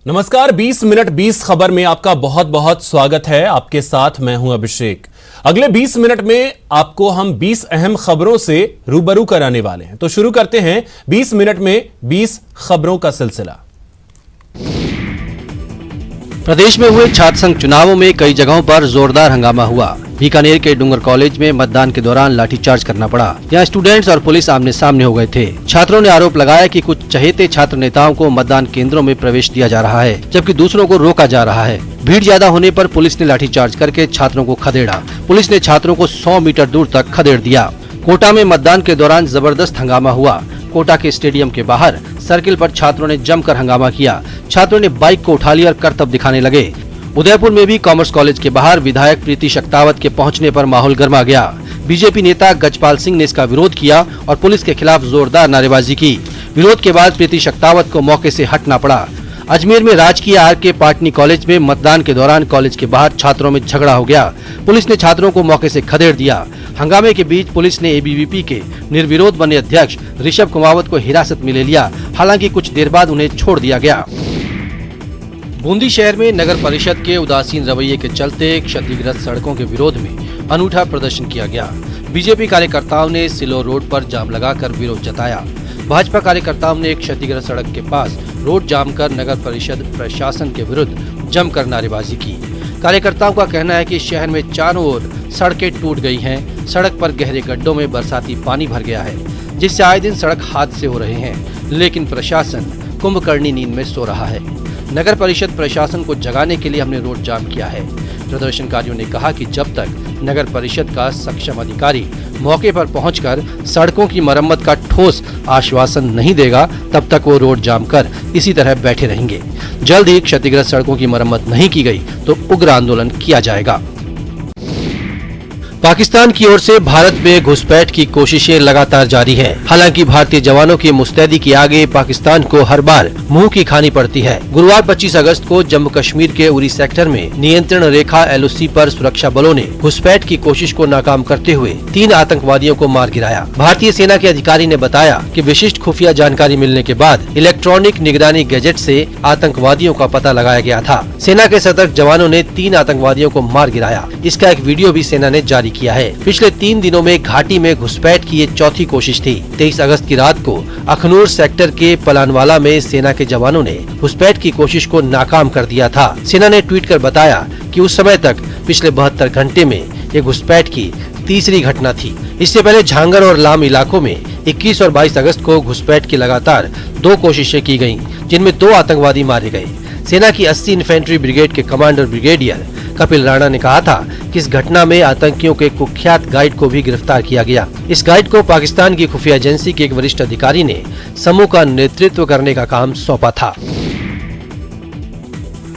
नमस्कार, 20 मिनट 20 खबर में आपका बहुत बहुत स्वागत है। आपके साथ मैं हूं अभिषेक। अगले 20 मिनट में आपको हम 20 अहम खबरों से रूबरू कराने वाले हैं। तो शुरू करते हैं 20 मिनट में 20 खबरों का सिलसिला। प्रदेश में हुए छात्र संघ चुनावों में कई जगहों पर जोरदार हंगामा हुआ। बीकानेर के डूंगर कॉलेज में मतदान के दौरान लाठीचार्ज करना पड़ा। यहाँ स्टूडेंट्स और पुलिस आमने सामने हो गए थे। छात्रों ने आरोप लगाया कि कुछ चहेते छात्र नेताओं को मतदान केंद्रों में प्रवेश दिया जा रहा है, जबकि दूसरों को रोका जा रहा है। भीड़ ज्यादा होने पर पुलिस ने लाठीचार्ज करके छात्रों को खदेड़ा। पुलिस ने छात्रों को 100 मीटर दूर तक खदेड़ दिया। कोटा में मतदान के दौरान जबरदस्त हंगामा हुआ। कोटा के स्टेडियम के बाहर सर्किल पर छात्रों ने जमकर हंगामा किया। छात्रों ने बाइक को उठा लिया और करतब दिखाने लगे। उदयपुर में भी कॉमर्स कॉलेज के बाहर विधायक प्रीति शक्तावत के पहुंचने पर माहौल गर्मा गया। बीजेपी नेता गजपाल सिंह ने इसका विरोध किया और पुलिस के खिलाफ जोरदार नारेबाजी की। विरोध के बाद प्रीति शक्तावत को मौके से हटना पड़ा। अजमेर में राजकीय आर.के. पाटनी कॉलेज में मतदान के दौरान कॉलेज के बाहर छात्रों में झगड़ा हो गया। पुलिस ने छात्रों को मौके से खदेड़ दिया। हंगामे के बीच पुलिस ने एबीवीपी के निर्विरोध बने अध्यक्ष ऋषभ कुमावत को हिरासत में ले लिया। हालांकि कुछ देर बाद उन्हें छोड़ दिया गया। बूंदी शहर में नगर परिषद के उदासीन रवैये के चलते क्षतिग्रस्त सड़कों के विरोध में अनूठा प्रदर्शन किया गया। बीजेपी कार्यकर्ताओं ने सिलो रोड पर जाम लगाकर विरोध जताया। भाजपा कार्यकर्ताओं ने क्षतिग्रस्त सड़क के पास रोड जाम कर नगर परिषद प्रशासन के विरुद्ध जमकर नारेबाजी की। कार्यकर्ताओं का कहना है कि शहर में चारों ओर सड़कें टूट गई हैं। सड़क पर गहरे गड्ढों में बरसाती पानी भर गया है, जिससे आए दिन सड़क हादसे हो रहे हैं। लेकिन प्रशासन कुंभकर्णी नींद में सो रहा है। नगर परिषद प्रशासन को जगाने के लिए हमने रोड जाम किया है। प्रदर्शनकारियों ने कहा कि जब तक नगर परिषद का सक्षम अधिकारी मौके पर पहुंचकर सड़कों की मरम्मत का ठोस आश्वासन नहीं देगा, तब तक वो रोड जाम कर इसी तरह बैठे रहेंगे। जल्द ही क्षतिग्रस्त सड़कों की मरम्मत नहीं की गई तो उग्र आंदोलन किया जाएगा। पाकिस्तान की ओर से भारत में घुसपैठ की कोशिशें लगातार जारी हैं। हालांकि भारतीय जवानों की मुस्तैदी के आगे पाकिस्तान को हर बार मुंह की खानी पड़ती है। गुरुवार 25 अगस्त को जम्मू कश्मीर के उरी सेक्टर में नियंत्रण रेखा LOC पर सुरक्षा बलों ने घुसपैठ की कोशिश को नाकाम करते हुए 3 आतंकवादियों को मार गिराया। भारतीय सेना के अधिकारी ने बताया कि विशिष्ट खुफिया जानकारी मिलने के बाद इलेक्ट्रॉनिक निगरानी गैजेट से आतंकवादियों का पता लगाया गया था। सेना के सतर्क जवानों ने 3 आतंकवादियों को मार गिराया। इसका एक वीडियो भी सेना ने जारी किया है। पिछले 3 दिनों में घाटी में घुसपैठ की ये चौथी कोशिश थी। 23 अगस्त की रात को अखनूर सेक्टर के पलानवाला में सेना के जवानों ने घुसपैठ की कोशिश को नाकाम कर दिया था। सेना ने ट्वीट कर बताया कि उस समय तक पिछले 72 घंटे में ये घुसपैठ की तीसरी घटना थी। इससे पहले झांगर और लाम इलाकों में 21 और 22 अगस्त को घुसपैठ की लगातार 2 कोशिशें की गयी, जिनमें 2 आतंकवादी मारे गए। सेना की 80 इन्फेंट्री ब्रिगेड के कमांडर ब्रिगेडियर कपिल राणा ने कहा था कि इस घटना में आतंकियों के कुख्यात गाइड को भी गिरफ्तार किया गया। इस गाइड को पाकिस्तान की खुफिया एजेंसी के एक वरिष्ठ अधिकारी ने समूह का नेतृत्व करने का काम सौंपा था।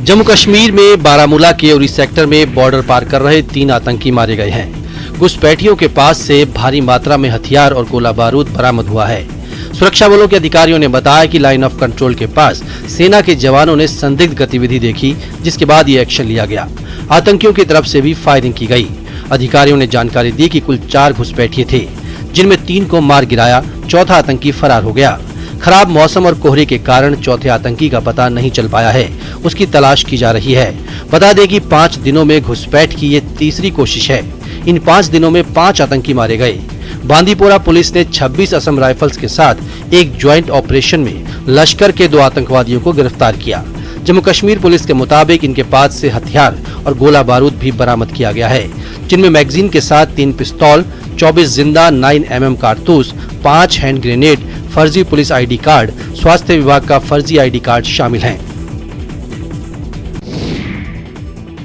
जम्मू कश्मीर में बारामूला के उरी सेक्टर में बॉर्डर पार कर रहे 3 आतंकी मारे गए हैं। घुसपैठियों के पास से भारी मात्रा में हथियार और गोला बारूद बरामद हुआ है। सुरक्षा बलों के अधिकारियों ने बताया कि लाइन ऑफ कंट्रोल के पास सेना के जवानों ने संदिग्ध गतिविधि देखी, जिसके बाद ये एक्शन लिया गया। आतंकियों की तरफ से भी फायरिंग की गई। अधिकारियों ने जानकारी दी कि कुल 4 घुसपैठिए थे, जिनमें 3 को मार गिराया। चौथा आतंकी फरार हो गया। खराब मौसम और कोहरे के कारण चौथे आतंकी का पता नहीं चल पाया है। उसकी तलाश की जा रही है। बता दें कि 5 दिनों में घुसपैठ की ये तीसरी कोशिश है। इन 5 दिनों में 5 आतंकी मारे गए। बांदीपोरा पुलिस ने 26 असम राइफल्स के साथ एक ज्वाइंट ऑपरेशन में लश्कर के 2 आतंकवादियों को गिरफ्तार किया। जम्मू कश्मीर पुलिस के मुताबिक इनके पास से हथियार और गोला बारूद भी बरामद किया गया है, जिनमें मैगजीन के साथ 3 पिस्तौल, 24 जिंदा 9mm कारतूस, 5 हैंड ग्रेनेड, फर्जी पुलिस ID कार्ड, स्वास्थ्य विभाग का फर्जी ID कार्ड शामिल हैं।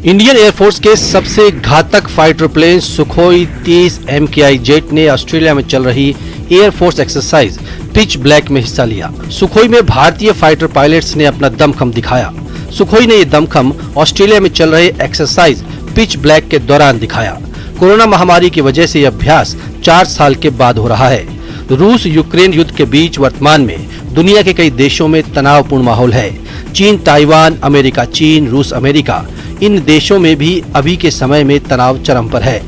इंडियन एयरफोर्स के सबसे घातक fighter plane Sukhoi 30 MKI jet ने ऑस्ट्रेलिया में चल रही एयरफोर्स एक्सरसाइज पिच ब्लैक में हिस्सा लिया। सुखोई में भारतीय फाइटर पायलट्स ने अपना दमखम दिखाया। सुखोई ने ये दमखम ऑस्ट्रेलिया में चल रहे एक्सरसाइज पिच ब्लैक के दौरान दिखाया। कोरोना महामारी की वजह से यह अभ्यास 4 साल के बाद हो रहा है। रूस यूक्रेन युद्ध के बीच वर्तमान में दुनिया के कई देशों में तनावपूर्ण माहौल है। चीन, ताइवान, अमेरिका, चीन, रूस, अमेरिका, इन देशों में भी अभी के समय में तनाव चरम पर है।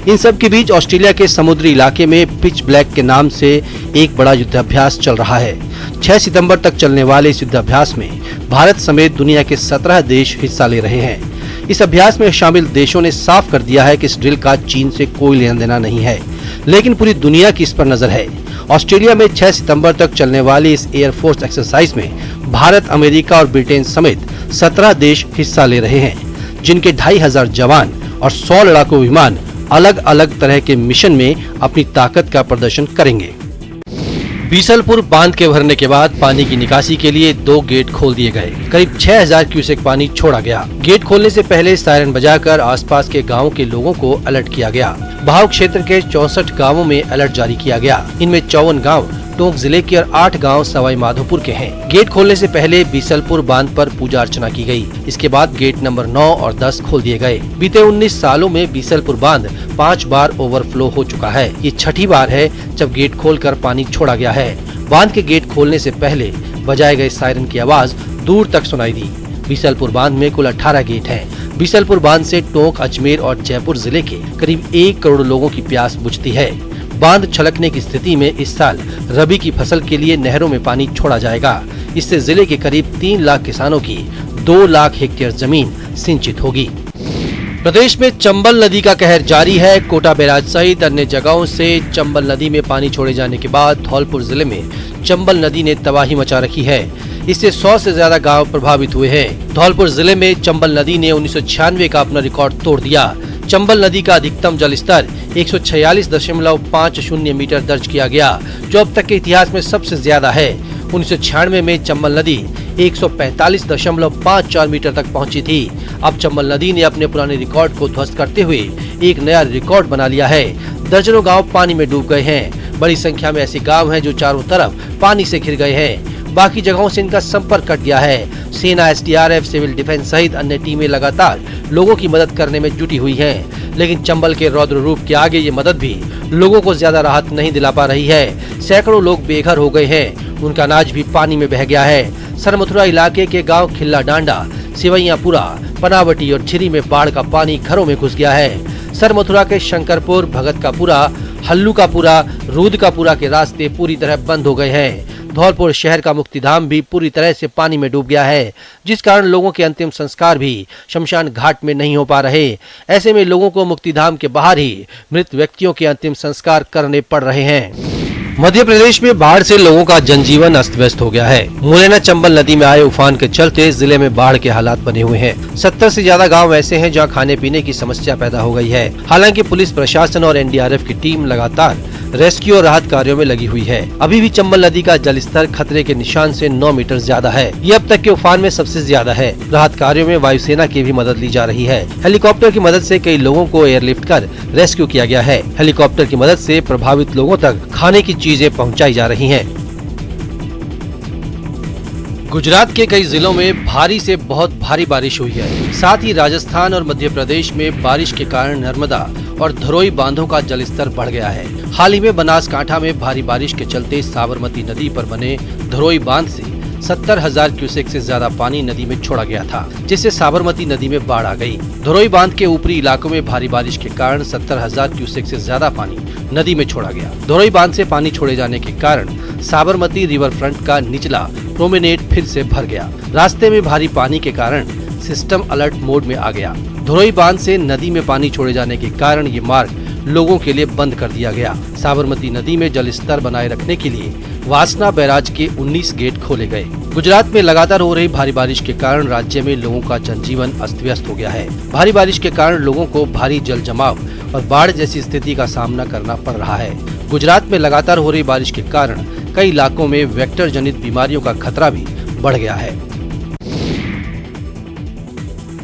इन सब के बीच ऑस्ट्रेलिया के समुद्री इलाके में पिच ब्लैक के नाम से एक बड़ा युद्धाभ्यास चल रहा है। 6 सितंबर तक चलने वाले इस युद्धाभ्यास में भारत समेत दुनिया के 17 देश हिस्सा ले रहे हैं। इस अभ्यास में शामिल देशों ने साफ कर दिया है कि इस ड्रिल का चीन से कोई लेना देना नहीं है, लेकिन पूरी दुनिया की इस पर नजर है। ऑस्ट्रेलिया में 6 सितंबर तक चलने वाली इस एयरफोर्स एक्सरसाइज में भारत, अमेरिका और ब्रिटेन समेत 17 देश हिस्सा ले रहे हैं, जिनके 2500 जवान और 100 लड़ाकू विमान अलग अलग तरह के मिशन में अपनी ताकत का प्रदर्शन करेंगे। बीसलपुर बांध के भरने के बाद पानी की निकासी के लिए 2 गेट खोल दिए गए। करीब 6000 क्यूसेक पानी छोड़ा गया। गेट खोलने से पहले सायरन बजाकर आसपास के गांवों के लोगों को अलर्ट किया गया। बहाव क्षेत्र के 64 गांवों में अलर्ट जारी किया गया। इनमें 54 गांव टोंक जिले के और 8 गांव सवाई माधोपुर के हैं। गेट खोलने से पहले बीसलपुर बांध पर पूजा अर्चना की गई। इसके बाद गेट नंबर 9 और 10 खोल दिए गए। बीते 19 सालों में बीसलपुर बांध 5 बार ओवरफ्लो हो चुका है। ये 6ठी बार है जब गेट खोलकर पानी छोड़ा गया है। बांध के गेट खोलने से पहले बजाए गए सायरन की आवाज दूर तक सुनाई दी। बीसलपुर बांध में कुल 18 गेट हैं। बीसलपुर बांध से टोंक, अजमेर और जयपुर जिले के करीब 1 करोड़ लोगों की प्यास बुझती है। बांध छलकने की स्थिति में इस साल रबी की फसल के लिए नहरों में पानी छोड़ा जाएगा। इससे जिले के करीब 3 लाख किसानों की 2 लाख हेक्टेयर जमीन सिंचित होगी। प्रदेश में चंबल नदी का कहर जारी है। कोटा बैराज सहित अन्य जगहों से चंबल नदी में पानी छोड़े जाने के बाद धौलपुर जिले में चंबल नदी ने तबाही मचा रखी है। इससे 100 से ज्यादा गांव प्रभावित हुए हैं। धौलपुर जिले में चंबल नदी ने 1996 का अपना रिकॉर्ड तोड़ दिया। चंबल नदी का अधिकतम जल स्तर 146.50 मीटर दर्ज किया गया, जो अब तक के इतिहास में सबसे ज्यादा है। 1996 में चंबल नदी 145.54 मीटर तक पहुंची थी। अब चंबल नदी ने अपने पुराने रिकॉर्ड को ध्वस्त करते हुए एक नया रिकॉर्ड बना लिया है। दर्जनों गांव पानी में डूब गए हैं। बड़ी संख्या में ऐसे गांव हैं जो चारों तरफ पानी से घिर गए हैं। बाकी जगहों से इनका संपर्क कट गया है। सेना, SDRF, सिविल डिफेंस सहित अन्य टीमें लगातार लोगों की मदद करने में जुटी हुई हैं, लेकिन चंबल के रौद्र रूप के आगे ये मदद भी लोगों को ज्यादा राहत नहीं दिला पा रही है। सैकड़ों लोग बेघर हो गए हैं। उनका अनाज भी पानी में बह गया है। सरमथुरा इलाके के गाँव खिल्ला डांडा, सिवैयापुरा, पनावटी और छिरी में बाढ़ का पानी घरों में घुस गया है। सरमथुरा के शंकरपुर, भगतकापुरा, हल्लूकापुरा, रूदकापुरा के रास्ते पूरी तरह बंद हो गए हैं। धौलपुर शहर का मुक्तिधाम भी पूरी तरह से पानी में डूब गया है, जिस कारण लोगों के अंतिम संस्कार भी शमशान घाट में नहीं हो पा रहे। ऐसे में लोगों को मुक्तिधाम के बाहर ही मृत व्यक्तियों के अंतिम संस्कार करने पड़ रहे हैं। मध्य प्रदेश में बाढ़ से लोगों का जनजीवन अस्त व्यस्त हो गया है। मुरैना चंबल नदी में आए उफान के चलते जिले में बाढ़ के हालात बने हुए हैं। 70 से ज्यादा गांव ऐसे हैं जहां खाने पीने की समस्या पैदा हो गई है। हालांकि पुलिस प्रशासन और NDRF की टीम लगातार रेस्क्यू और राहत कार्यों में लगी हुई है। अभी भी चंबल नदी का जलस्तर खतरे के निशान से 9 मीटर ज्यादा है। ये अब तक के उफान में सबसे ज्यादा है। राहत कार्यों में वायुसेना की भी मदद ली जा रही है। हेलीकॉप्टर की मदद से कई लोगों को एयरलिफ्ट कर रेस्क्यू किया गया है। हेलीकॉप्टर की मदद से प्रभावित लोगों तक खाने की चीजें पहुंचाई जा रही हैं। गुजरात के कई जिलों में भारी से बहुत भारी बारिश हुई है। साथ ही राजस्थान और मध्य प्रदेश में बारिश के कारण नर्मदा और धरोई बांधों का जलस्तर बढ़ गया है। हाल ही में बनासकांठा में भारी बारिश के चलते साबरमती नदी पर बने धरोई बांध से 70,000 क्यूसेक से ज्यादा पानी नदी में छोड़ा गया था, जिससे साबरमती नदी में बाढ़ आ गई। धरोई बांध के ऊपरी इलाकों में भारी बारिश के कारण 70,000 क्यूसेक से ज्यादा पानी नदी में छोड़ा गया। धरोई बांध से पानी छोड़े जाने के कारण साबरमती रिवर फ्रंट का निचला प्रोमेनेड फिर से भर गया। रास्ते में भारी पानी के कारण सिस्टम अलर्ट मोड में आ गया। धरोई बांध से नदी में पानी छोड़े जाने के कारण ये मार्ग लोगों के लिए बंद कर दिया गया। साबरमती नदी में जल स्तर बनाए रखने के लिए वासना बैराज के 19 गेट खोले गए। गुजरात में लगातार हो रही भारी बारिश के कारण राज्य में लोगों का जनजीवन अस्त व्यस्त हो गया है। भारी बारिश के कारण लोगों को भारी जल जमाव और बाढ़ जैसी स्थिति का सामना करना पड़ रहा है। गुजरात में लगातार हो रही बारिश के कारण कई इलाकों में वेक्टर जनित बीमारियों का खतरा भी बढ़ गया है।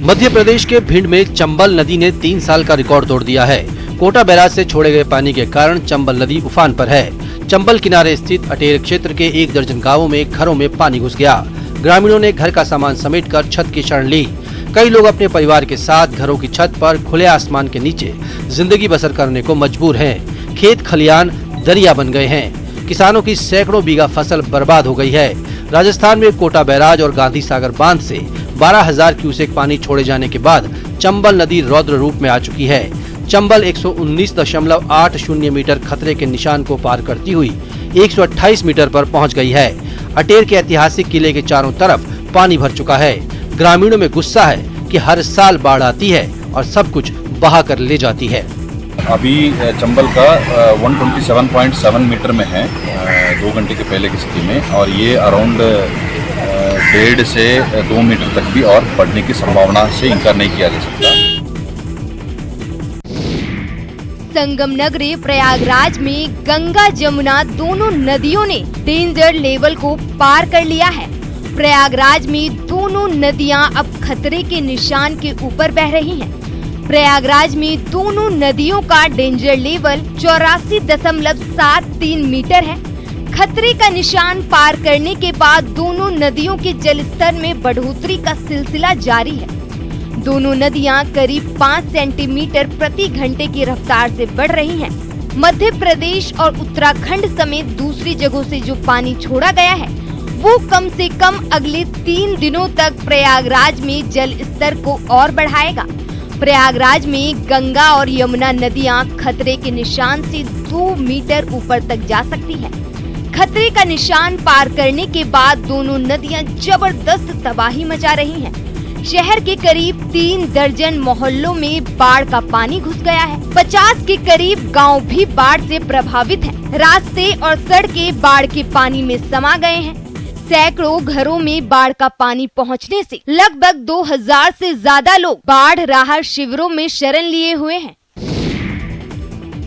मध्य प्रदेश के भिंड में चंबल नदी ने 3 साल का रिकॉर्ड तोड़ दिया है। कोटा बैराज से छोड़े गए पानी के कारण चंबल नदी उफान पर है। चंबल किनारे स्थित अटेर क्षेत्र के 1 दर्जन गांवों में घरों में पानी घुस गया। ग्रामीणों ने घर का सामान समेटकर छत की शरण ली। कई लोग अपने परिवार के साथ घरों की छत पर खुले आसमान के नीचे जिंदगी बसर करने को मजबूर हैं। खेत खलियान दरिया बन गए हैं। किसानों की सैकड़ों बीघा फसल बर्बाद हो गई है। राजस्थान में कोटा बैराज और गांधी सागर बांध से 12,000 क्यूसेक पानी छोड़े जाने के बाद चंबल नदी रौद्र रूप में आ चुकी है। चंबल 119.80 मीटर खतरे के निशान को पार करती हुई 128 मीटर पर पहुंच गई है। अटेर के ऐतिहासिक किले के चारों तरफ पानी भर चुका है। ग्रामीणों में गुस्सा है कि हर साल बाढ़ आती है और सब कुछ बहा कर ले जाती है। अभी चंबल का 127.7 मीटर में है 2 घंटे के पहले की स्थिति में, और ये अराउंड 1.5 से 2 मीटर तक भी और बढ़ने की संभावना से इनकार नहीं किया जा सकता। संगम नगरी प्रयागराज में गंगा जमुना दोनों नदियों ने डेंजर लेवल को पार कर लिया है। प्रयागराज में दोनों नदियां अब खतरे के निशान के ऊपर बह रही हैं। प्रयागराज में दोनों नदियों का डेंजर लेवल 84.73 मीटर है। खतरे का निशान पार करने के बाद दोनों नदियों के जलस्तर में बढ़ोतरी का सिलसिला जारी है। दोनों नदियां करीब 5 सेंटीमीटर प्रति घंटे की रफ्तार से बढ़ रही हैं। मध्य प्रदेश और उत्तराखंड समेत दूसरी जगहों से जो पानी छोड़ा गया है वो कम से कम अगले 3 दिनों तक प्रयागराज में जल स्तर को और बढ़ाएगा। प्रयागराज में गंगा और यमुना नदियां खतरे के निशान से 2 मीटर ऊपर तक जा सकती है। खतरे का निशान पार करने के बाद दोनों नदियां जबरदस्त तबाही मचा रही हैं। शहर के करीब 3 दर्जन मोहल्लों में बाढ़ का पानी घुस गया है। 50 के करीब गांव भी बाढ़ से प्रभावित हैं। रास्ते और सड़कें बाढ़ के पानी में समा गए हैं। सैकड़ों घरों में बाढ़ का पानी पहुंचने से लगभग 2000 से ज्यादा लोग बाढ़ राहत शिविरों में शरण लिए हुए हैं।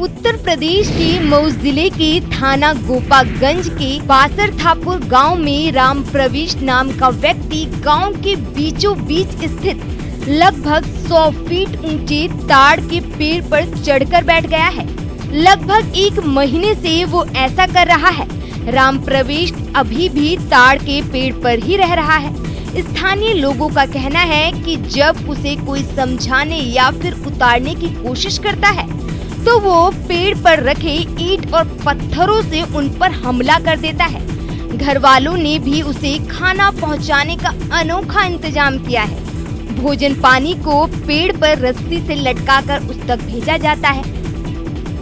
उत्तर प्रदेश के मऊ जिले के थाना गोपागंज के बासरथापुर गांव में राम प्रवेश नाम का व्यक्ति गांव के बीचों बीच स्थित लगभग 100 फीट ऊंचे ताड़ के पेड़ पर चढ़कर बैठ गया है। लगभग 1 महीने से वो ऐसा कर रहा है। राम प्रवेश अभी भी ताड़ के पेड़ पर ही रह रहा है। स्थानीय लोगों का कहना है कि जब उसे कोई समझाने या फिर उतारने की कोशिश करता है तो वो पेड़ पर रखे ईंट और पत्थरों से उन पर हमला कर देता है। घर वालों ने भी उसे खाना पहुंचाने का अनोखा इंतजाम किया है। भोजन पानी को पेड़ पर रस्सी से लटकाकर उस तक भेजा जाता है।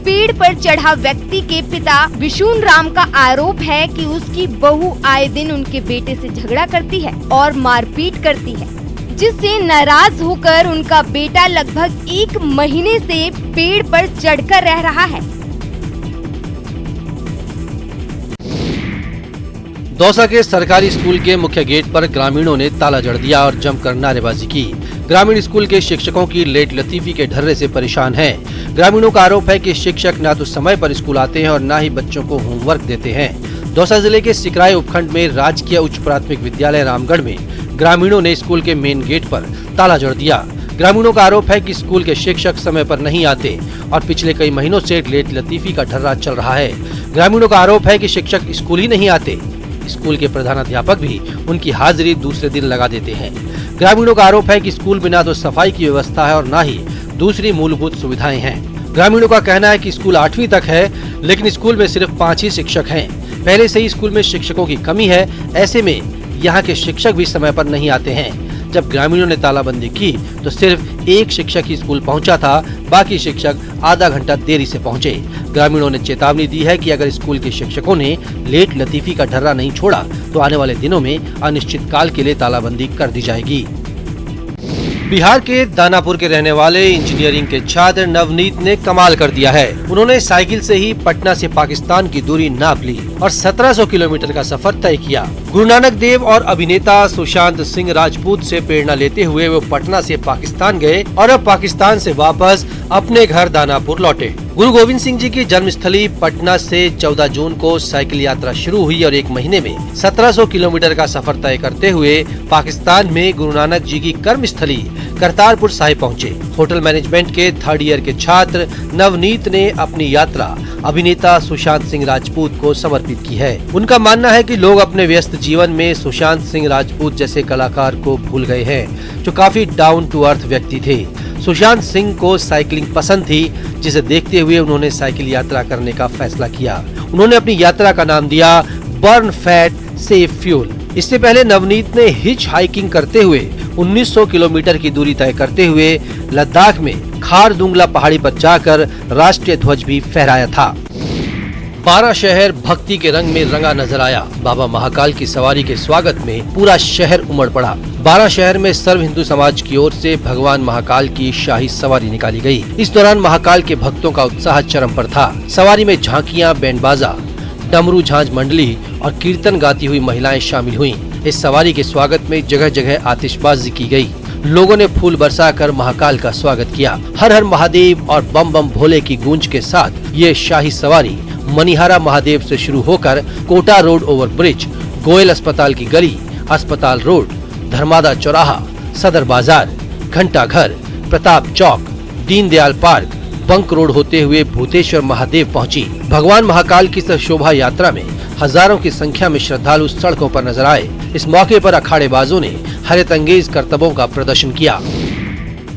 पेड़ पर चढ़ा व्यक्ति के पिता विशुन राम का आरोप है कि उसकी बहू आए दिन उनके बेटे से झगड़ा करती है और मारपीट करती है, जिससे नाराज होकर उनका बेटा लगभग 1 महीने से पेड़ पर चढ़कर रह रहा है। दौसा के सरकारी स्कूल के मुख्य गेट पर ग्रामीणों ने ताला जड़ दिया और जमकर नारेबाजी की। ग्रामीण स्कूल के शिक्षकों की लेट लतीफी के ढर्रे से परेशान हैं। ग्रामीणों का आरोप है कि शिक्षक न तो समय पर स्कूल आते हैं और न ही बच्चों को होमवर्क देते हैं। दौसा जिले के सिकराई उपखंड में राजकीय उच्च प्राथमिक विद्यालय रामगढ़ में ग्रामीणों ने स्कूल के मेन गेट पर ताला जड़ दिया। ग्रामीणों का आरोप है कि स्कूल के शिक्षक समय पर नहीं आते और पिछले कई महीनों से लेट लतीफी का ढर्रा चल रहा है। ग्रामीणों का आरोप है कि शिक्षक स्कूल ही नहीं आते। स्कूल के प्रधानाध्यापक भी उनकी हाजिरी दूसरे दिन लगा देते हैं। ग्रामीणों का आरोप है कि स्कूल में न तो सफाई की व्यवस्था है और न ही दूसरी मूलभूत सुविधाएं हैं। ग्रामीणों का कहना है कि स्कूल 8वीं तक है, लेकिन स्कूल में सिर्फ 5 ही शिक्षक हैं। पहले से ही स्कूल में शिक्षकों की कमी है। ऐसे में यहाँ के शिक्षक भी समय पर नहीं आते हैं। जब ग्रामीणों ने तालाबंदी की तो सिर्फ 1 शिक्षक ही स्कूल पहुंचा था, बाकी शिक्षक आधा घंटा देरी से पहुंचे। ग्रामीणों ने चेतावनी दी है कि अगर स्कूल के शिक्षकों ने लेट लतीफी का ढर्रा नहीं छोड़ा तो आने वाले दिनों में अनिश्चित काल के लिए तालाबंदी कर दी जाएगी। बिहार के दानापुर के रहने वाले इंजीनियरिंग के छात्र नवनीत ने कमाल कर दिया है। उन्होंने साइकिल से ही पटना से पाकिस्तान की दूरी नाप ली और 1700 किलोमीटर का सफर तय किया। गुरु नानक देव और अभिनेता सुशांत सिंह राजपूत से प्रेरणा लेते हुए वो पटना से पाकिस्तान गए और अब पाकिस्तान से वापस अपने घर दानापुर लौटे। गुरु गोविंद सिंह जी की जन्मस्थली पटना से 14 जून को साइकिल यात्रा शुरू हुई और 1 महीने में 1700 किलोमीटर का सफर तय करते हुए पाकिस्तान में गुरु नानक जी की कर्मस्थली करतारपुर साहिब पहुँचे। होटल मैनेजमेंट के 3rd ईयर के छात्र नवनीत ने अपनी यात्रा अभिनेता सुशांत सिंह राजपूत को समर्पित की है। उनका मानना है कि लोग अपने व्यस्त जीवन में सुशांत सिंह राजपूत जैसे कलाकार को भूल गए हैं, जो काफी डाउन टू अर्थ व्यक्ति थे। सुशांत सिंह को साइकिलिंग पसंद थी, जिसे देखते हुए उन्होंने साइकिल यात्रा करने का फैसला किया। उन्होंने अपनी यात्रा का नाम दिया बर्न फैट सेव फ्यूल। इससे पहले नवनीत ने हिच हाइकिंग करते हुए 1900 किलोमीटर की दूरी तय करते हुए लद्दाख में खारदुंगला पहाड़ी पर जाकर राष्ट्रीय ध्वज भी फहराया था। 12 शहर भक्ति के रंग में रंगा नजर आया। बाबा महाकाल की सवारी के स्वागत में पूरा शहर उमड़ पड़ा। 12 शहर में सर्व हिंदू समाज की ओर से भगवान महाकाल की शाही सवारी निकाली गई। इस दौरान महाकाल के भक्तों का उत्साह चरम पर था। सवारी में झांकियां, बैंड बाजा, डमरू झांझ मंडली और कीर्तन गाती हुई महिलाएं शामिल हुईं। इस सवारी के स्वागत में जगह जगह आतिशबाजी की गई। लोगों ने फूल बरसाकर महाकाल का स्वागत किया। हर हर महादेव और बम बम भोले की गूंज के साथ ये शाही सवारी मनिहारा महादेव से शुरू होकर Kota road over bridge, Goyal अस्पताल की गली, अस्पताल रोड, धर्मादा चौराहा, सदर बाजार, घंटा घर, प्रताप चौक, दीनदयाल पार्क, बंक रोड होते हुए भूतेश्वर महादेव पहुंची। भगवान महाकाल की इस शोभा यात्रा में हजारों की संख्या में श्रद्धालु सड़कों पर नजर आए। इस मौके पर अखाड़ेबाजों ने हैरतअंगेज करतबों का प्रदर्शन किया।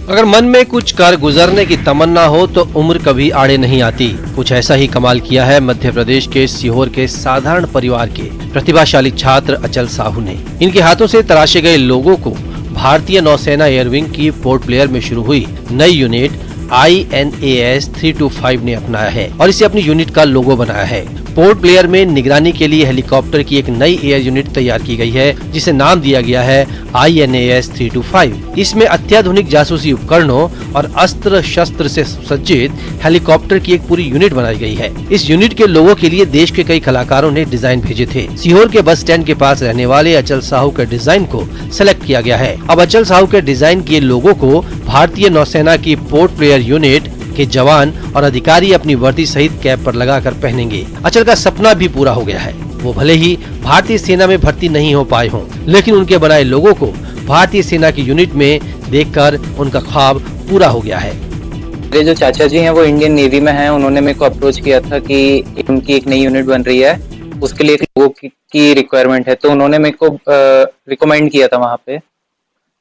अगर मन में कुछ कर गुजरने की तमन्ना हो तो उम्र कभी आड़े नहीं आती। कुछ ऐसा ही कमाल किया है मध्य प्रदेश के सीहोर के साधारण परिवार के प्रतिभाशाली छात्र अचल साहू ने। इनके हाथों से तराशे गए लोगों को भारतीय नौसेना एयरविंग की पोर्ट ब्लेयर में शुरू हुई नई यूनिट INAS 325 ने अपनाया है और इसे अपनी यूनिट का लोगो बनाया है। पोर्ट ब्लेयर में निगरानी के लिए हेलीकॉप्टर की एक नई एयर यूनिट तैयार की गई है, जिसे नाम दिया गया है INAS 325। इसमें अत्याधुनिक जासूसी उपकरणों और अस्त्र शस्त्र से सुसज्जित हेलीकॉप्टर की एक पूरी यूनिट बनाई गई है। इस यूनिट के लोगों के लिए देश के कई कलाकारों ने डिजाइन भेजे थे। सीहोर के बस स्टैंड के पास रहने वाले अचल साहू के डिजाइन को सेलेक्ट किया गया है। अब अचल साहू के डिजाइन किए लोगों को भारतीय नौसेना की पोर्ट ब्लेयर यूनिट के जवान और अधिकारी अपनी वर्दी सहित कैप पर लगाकर पहनेंगे। अचल का सपना भी पूरा हो गया है। वो भले ही भारतीय सेना में भर्ती नहीं हो पाए हों, लेकिन उनके बनाए लोगों को भारतीय सेना की यूनिट में देखकर उनका ख्वाब पूरा हो गया है। मेरे जो चाचा जी हैं वो इंडियन नेवी में हैं। उन्होंने मेरे को अप्रोच किया था कि उनकी एक नई यूनिट बन रही है, उसके लिए एक लोगों की रिक्वायरमेंट है, तो उन्होंने मेरे को रिकमेंड किया था वहाँ पे।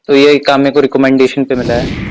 तो ये काम मेरे को रिकमेंडेशन पे मिला है।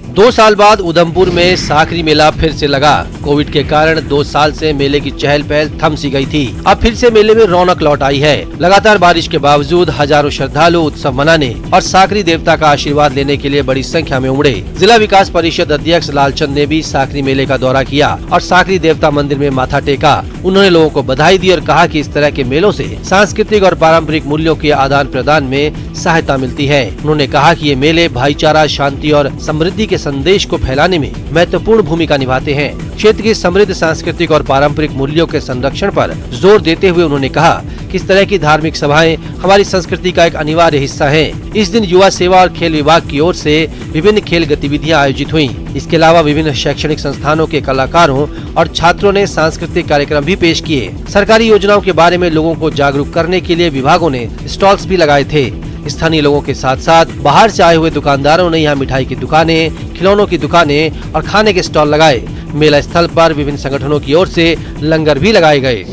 2 साल बाद उधमपुर में साखरी मेला फिर से लगा। कोविड के कारण 2 साल से मेले की चहल पहल थम सी गई थी। अब फिर से मेले में रौनक लौट आई है। लगातार बारिश के बावजूद हजारों श्रद्धालु उत्सव मनाने और साखरी देवता का आशीर्वाद लेने के लिए बड़ी संख्या में उमड़े। जिला विकास परिषद अध्यक्ष लालचंद ने भी साखरी मेले का दौरा किया और साखरी देवता मंदिर में माथा टेका। उन्होंने लोगों को बधाई दी और कहा कि इस तरह के मेलों से सांस्कृतिक और पारंपरिक मूल्यों के आदान प्रदान में सहायता मिलती है। उन्होंने कहा कि ये मेले भाईचारा, शांति और समृद्धि के संदेश को फैलाने में महत्वपूर्ण भूमिका निभाते हैं। क्षेत्र की समृद्ध सांस्कृतिक और पारंपरिक मूल्यों के संरक्षण पर जोर देते हुए उन्होंने कहा कि इस तरह की धार्मिक सभाएं हमारी संस्कृति का एक अनिवार्य हिस्सा हैं। इस दिन युवा सेवा और खेल विभाग की ओर से विभिन्न खेल गतिविधियां आयोजित हुई। इसके अलावा विभिन्न शैक्षणिक संस्थानों के कलाकारों और छात्रों ने सांस्कृतिक कार्यक्रम भी पेश किए। सरकारी योजनाओं के बारे में लोगों को जागरूक करने के लिए विभागों ने स्टॉल्स भी लगाए थे। स्थानीय लोगों के साथ साथ बाहर से आए हुए दुकानदारों ने यहाँ मिठाई की दुकानें, खिलौनों की दुकानें और खाने के स्टॉल लगाए। मेला स्थल पर विभिन्न संगठनों की ओर से लंगर भी लगाए गए।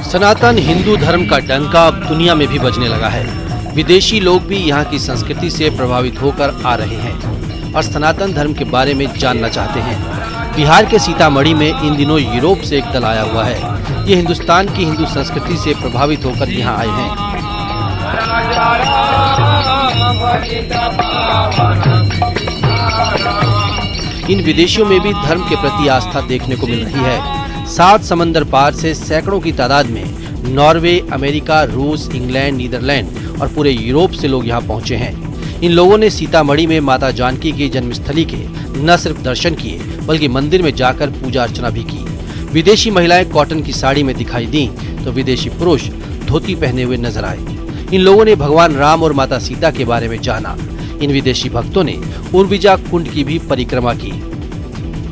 सनातन हिंदू धर्म का डंका अब दुनिया में भी बजने लगा है। विदेशी लोग भी यहाँ की संस्कृति से प्रभावित होकर आ रहे हैं और सनातन धर्म के बारे में जानना चाहते हैं। बिहार के सीतामढ़ी में इन दिनों यूरोप से एक दल आया हुआ है। ये हिंदुस्तान की हिंदू संस्कृति से प्रभावित होकर यहाँ आए हैं। इन विदेशियों में भी धर्म के प्रति आस्था देखने को मिल रही है। 7 समंदर पार से सैकड़ों की तादाद में नॉर्वे, अमेरिका, रूस, इंग्लैंड, नीदरलैंड और पूरे यूरोप से लोग यहाँ पहुँचे हैं। इन लोगों ने सीतामढ़ी में माता जानकी की जन्मस्थली के न सिर्फ दर्शन किए बल्कि मंदिर में जाकर पूजा अर्चना भी की। विदेशी महिलाएं कॉटन की साड़ी में दिखाई दी तो विदेशी पुरुष धोती पहने हुए नजर आए। इन लोगों ने भगवान राम और माता सीता के बारे में जाना। इन विदेशी भक्तों ने उर्विजा कुंड की भी परिक्रमा की।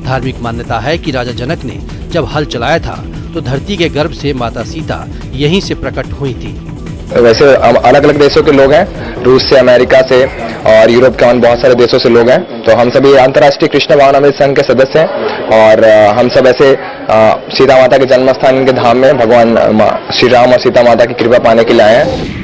धार्मिक मान्यता है कि राजा जनक ने जब हल चलाया था तो धरती के गर्भ से माता सीता यहीं से प्रकट हुई थी। वैसे अलग अलग देशों के लोग हैं, रूस से, अमेरिका से और यूरोप के बहुत सारे देशों से लोग हैं। तो हम सभी अंतर्राष्ट्रीय कृष्ण भावनामृत संघ के सदस्य हैं और हम सब ऐसे सीता माता के जन्म स्थान के धाम में भगवान श्री राम और सीता माता की कृपा पाने के लिए आए हैं।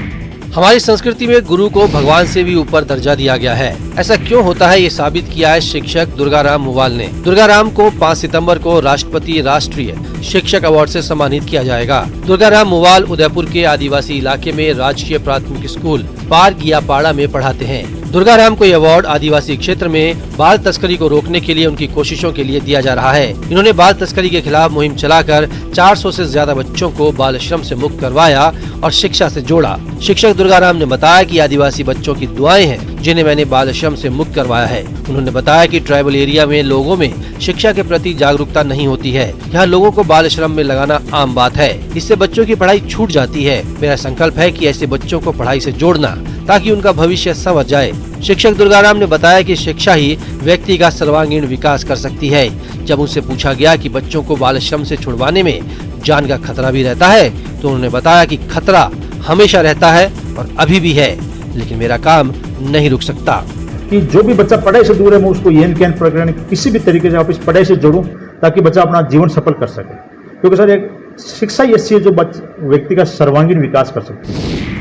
हमारी संस्कृति में गुरु को भगवान से भी ऊपर दर्जा दिया गया है। ऐसा क्यों होता है ये साबित किया है शिक्षक दुर्गाराम मुवाल ने। दुर्गाराम को 5 सितंबर को राष्ट्रपति राष्ट्रीय शिक्षक अवार्ड से सम्मानित किया जाएगा। दुर्गाराम मुवाल उदयपुर के आदिवासी इलाके में राजकीय प्राथमिक स्कूल पारगियापाड़ा में पढ़ाते हैं। दुर्गाराम को ये अवार्ड आदिवासी क्षेत्र में बाल तस्करी को रोकने के लिए उनकी कोशिशों के लिए दिया जा रहा है। इन्होंने बाल तस्करी के खिलाफ मुहिम चलाकर 400 से ज्यादा बच्चों को बाल श्रम से मुक्त करवाया और शिक्षा से जोड़ा। शिक्षक दुर्गाराम ने बताया कि आदिवासी बच्चों की दुआएं हैं जिन्हें मैंने बाल श्रम से मुक्त करवाया है। उन्होंने बताया कि ट्राइबल एरिया में लोगों में शिक्षा के प्रति जागरूकता नहीं होती है। यहाँ लोगों को बाल श्रम में लगाना आम बात है। इससे बच्चों की पढ़ाई छूट जाती है। मेरा संकल्प है कि ऐसे बच्चों को पढ़ाई से जोड़ना ताकि उनका भविष्य संवर जाए। शिक्षक दुर्गाराम ने बताया कि शिक्षा ही व्यक्ति का सर्वांगीण विकास कर सकती है। जब उनसे पूछा गया कि बच्चों को बाल श्रम से छुड़वाने में जान का खतरा भी रहता है तो उन्होंने बताया कि खतरा हमेशा रहता है और अभी भी है, लेकिन मेरा काम नहीं रुक सकता। कि जो भी बच्चा पढ़ाई से दूर है मैं उसको येन कैन प्रकरण किसी भी तरीके से आप इस पढ़ाई से जोड़ूं ताकि बच्चा अपना जीवन सफल कर सके, क्योंकि सर एक शिक्षा ऐसी है जो व्यक्ति का सर्वांगीण विकास कर सकती है।